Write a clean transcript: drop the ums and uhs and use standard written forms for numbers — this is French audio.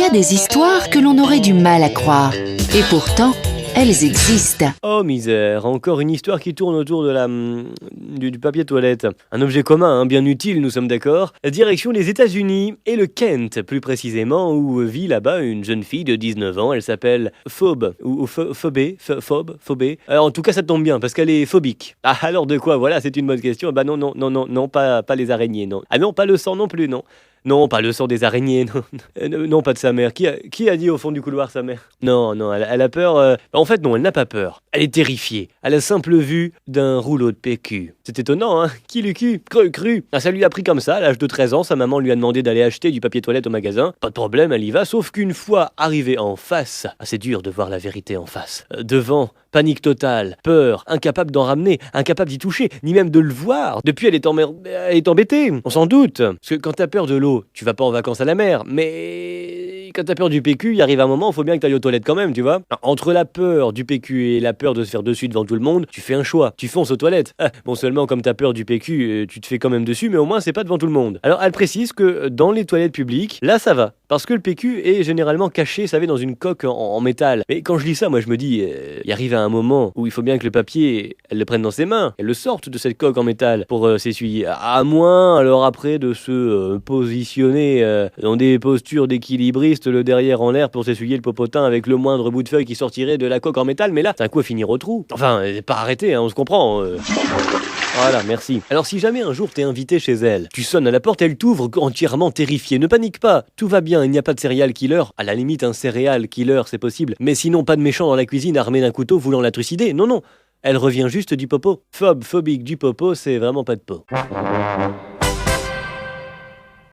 y a des histoires que l'on aurait du mal à croire. Et pourtant, elles existent. Oh misère, encore une histoire qui tourne autour de du papier toilette. Un objet commun, bien utile, nous sommes d'accord. Direction les États-Unis et le Kent, plus précisément, où vit là-bas une jeune fille de 19 ans. Elle s'appelle Phoebe, ou Phobé. En tout cas, ça tombe bien, parce qu'elle est phobique. Ah, alors de quoi? Voilà, c'est une bonne question. Bah non, pas les araignées, non. Ah non, pas le sang non plus, non. Non, pas le sang des araignées, non. Non, pas de sa mère. Qui a dit au fond du couloir sa mère? Non, elle a peur. En fait, non, elle n'a pas peur. Elle est terrifiée à la simple vue d'un rouleau de PQ. C'est étonnant, hein? Qui l'eût cru? Ah, ça lui a pris comme ça, à l'âge de 13 ans, sa maman lui a demandé d'aller acheter du papier toilette au magasin. Pas de problème, elle y va, sauf qu'une fois arrivée en face, c'est dur de voir la vérité en face. Devant, panique totale, peur, incapable d'en ramener, incapable d'y toucher, ni même de le voir. Depuis, elle est embêtée, on s'en doute. Parce que quand t'as peur de l'eau, tu vas pas en vacances à la mer, mais quand t'as peur du PQ, il arrive un moment, il faut bien que t'ailles aux toilettes quand même, tu vois. Entre la peur du PQ et la peur de se faire dessus devant tout le monde, tu fais un choix, tu fonces aux toilettes. Bon, seulement comme t'as peur du PQ, tu te fais quand même dessus, mais au moins c'est pas devant tout le monde. Alors elle précise que dans les toilettes publiques, là ça va, parce que le PQ est généralement caché, ça va dans une coque en métal. Mais quand je lis ça, moi je me dis, il arrive à un moment où il faut bien que le papier, elle le prenne dans ses mains, elle le sorte de cette coque en métal pour s'essuyer. À moins, alors après, de se positionner dans des postures d'équilibriste, le derrière en l'air pour s'essuyer le popotin avec le moindre bout de feuille qui sortirait de la coque en métal, mais là, c'est un coup à finir au trou. Enfin, pas arrêter, on se comprend. Voilà, merci. Alors si jamais un jour t'es invité chez elle, tu sonnes à la porte, elle t'ouvre entièrement terrifiée. Ne panique pas, tout va bien, il n'y a pas de serial killer. À la limite, un céréal killer, c'est possible. Mais sinon, pas de méchant dans la cuisine armé d'un couteau voulant la trucider. Non. Elle revient juste du popo. Phobique du popo, c'est vraiment pas de peau.